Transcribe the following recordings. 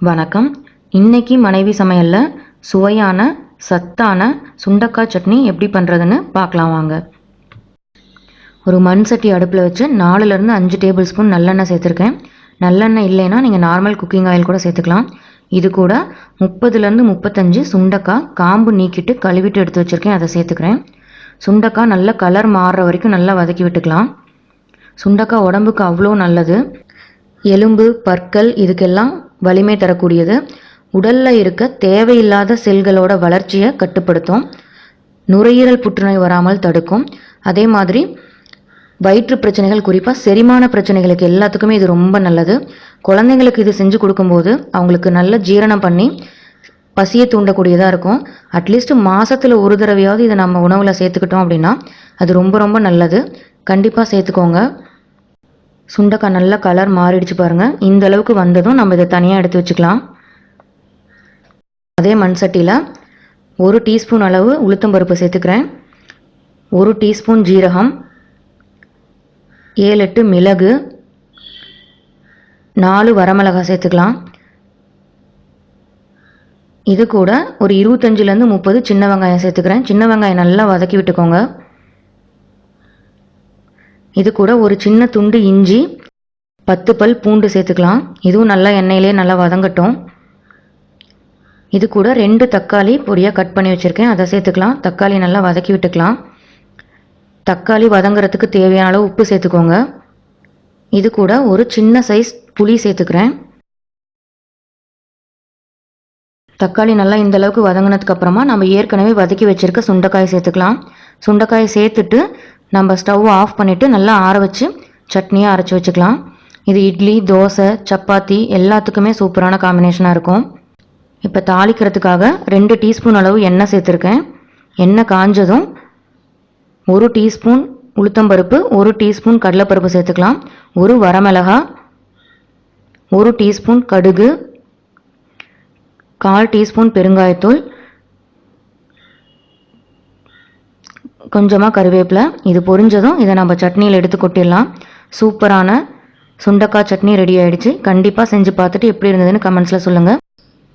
வணக்கம். இன்னைக்கு மனைவி சமையலில் சுவையான சத்தான சுண்டக்காய் சட்னி எப்படி பண்ணுறதுன்னு பார்க்கலாம் வாங்க. ஒரு மண் சட்டி அடுப்பில் வச்சு 4லேருந்து 5 டேபிள் ஸ்பூன் நல்லெண்ணெய் சேர்த்துருக்கேன். நல்லெண்ணெய் இல்லைன்னா நீங்கள் நார்மல் குக்கிங் ஆயில் கூட சேர்த்துக்கலாம். இது கூட 30லேருந்து 35 சுண்டக்காய் காம்பு நீக்கிட்டு கழுவிட்டு எடுத்து வச்சுருக்கேன், அதை சேர்த்துக்கிறேன். சுண்டக்காய் நல்ல கலர் மாறுற வரைக்கும் நல்லா வதக்கி விட்டுக்கலாம். சுண்டக்காய் உடம்புக்கு அவ்வளோ நல்லது. எலும்பு பற்கள் இதுக்கெல்லாம் வலிமை தரக்கூடியது. உடலில் இருக்க தேவையில்லாத செல்களோட வளர்ச்சியை கட்டுப்படுத்தும். நுரையீரல் புற்றுநோய் வராமல் தடுக்கும். அதே மாதிரி வயிற்று பிரச்சனைகள், குறிப்பாக செரிமான பிரச்சனைகளுக்கு எல்லாத்துக்குமே இது ரொம்ப நல்லது. குழந்தைங்களுக்கு இது செஞ்சு கொடுக்கும்போது அவங்களுக்கு நல்ல ஜீரணம் பண்ணி பசியை தூண்டக்கூடியதாக இருக்கும். அட்லீஸ்ட் மாதத்தில் ஒரு தடவையாவது இதை நம்ம உணவில் சேர்த்துக்கிட்டோம் அப்படின்னா அது ரொம்ப ரொம்ப நல்லது. கண்டிப்பாக சேர்த்துக்கோங்க. சுண்டக்காய் நல்லா கலர் மாறிடுச்சு பாருங்கள். இந்த அளவுக்கு வந்ததும் நம்ம இதை தனியாக எடுத்து வச்சுக்கலாம். அதே மண் சட்டியில் 1 டீஸ்பூன் அளவு உளுத்தம்பருப்பு சேர்த்துக்கிறேன், 1 டீஸ்பூன் ஜீரகம், 7-8 மிளகு, 4 வரமிளகாய் சேர்த்துக்கலாம். இது கூட ஒரு 25லேருந்து 30 சின்ன வெங்காயம் சேர்த்துக்கிறேன். சின்ன வெங்காயம் நல்லா வதக்கி விட்டுக்கோங்க. இது கூட ஒரு சின்ன துண்டு இஞ்சி, 10 பல் பூண்டு சேர்த்துக்கலாம். இதுவும் நல்லா எண்ணெயிலே நல்லா வதங்கட்டும். இது கூட 2 தக்காளி பொடியாக கட் பண்ணி வச்சுருக்கேன், அதை சேர்த்துக்கலாம். தக்காளி நல்லா வதக்கி விட்டுக்கலாம். தக்காளி வதங்குறதுக்கு தேவையான அளவு உப்பு சேர்த்துக்கோங்க. இது கூட ஒரு சின்ன சைஸ் புளி சேர்த்துக்கிறேன். தக்காளி நல்லா இந்த அளவுக்கு வதங்கினதுக்கு அப்புறமா நம்ம ஏற்கனவே வதக்கி வச்சுருக்க சுண்டைக்காய் சேர்த்துக்கலாம். சுண்டைக்காயை சேர்த்துட்டு நம்ம ஸ்டவ் ஆஃப் பண்ணிவிட்டு நல்லா ஆற வச்சு சட்னியாக அரைச்சி வச்சுக்கலாம். இது இட்லி, தோசை, சப்பாத்தி எல்லாத்துக்குமே சூப்பரான காம்பினேஷனாக இருக்கும். இப்போ தாளிக்கிறதுக்காக 2 டீஸ்பூன் அளவு எண்ணெய் சேர்த்துருக்கேன். எண்ணெய் காஞ்சதும் 1 டீஸ்பூன் உளுத்தம்பருப்பு, 1 டீஸ்பூன் கடலைப்பருப்பு சேர்த்துக்கலாம். 1 வரமிளகாய், 1 டீஸ்பூன் கடுகு, 1/4 டீஸ்பூன் பெருங்காயத்தூள், கொஞ்சமாக கருவேப்பிலை. இது பொரிஞ்சதும் இதை நம்ம சட்னியில் எடுத்து கொட்டிடலாம். சூப்பரான சுண்டக்காய் சட்னி ரெடி ஆகிடுச்சு. கண்டிப்பாக செஞ்சு பார்த்துட்டு எப்படி இருந்ததுன்னு கமெண்ட்ஸில் சொல்லுங்கள்.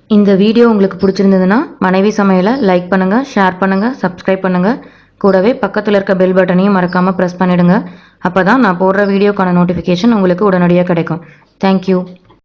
இந்த வீடியோ உங்களுக்கு பிடிச்சிருந்ததுன்னா மனைவி சமையலை லைக் பண்ணுங்கள், ஷேர் பண்ணுங்கள், சப்ஸ்கிரைப் பண்ணுங்கள். கூடவே பக்கத்தில் இருக்க பெல் பட்டனையும் மறக்காமல் ப்ரெஸ் பண்ணிவிடுங்க. அப்போ தான் நான் போடுற வீடியோக்கான நோட்டிஃபிகேஷன் உங்களுக்கு உடனடியாக கிடைக்கும். தேங்க்யூ.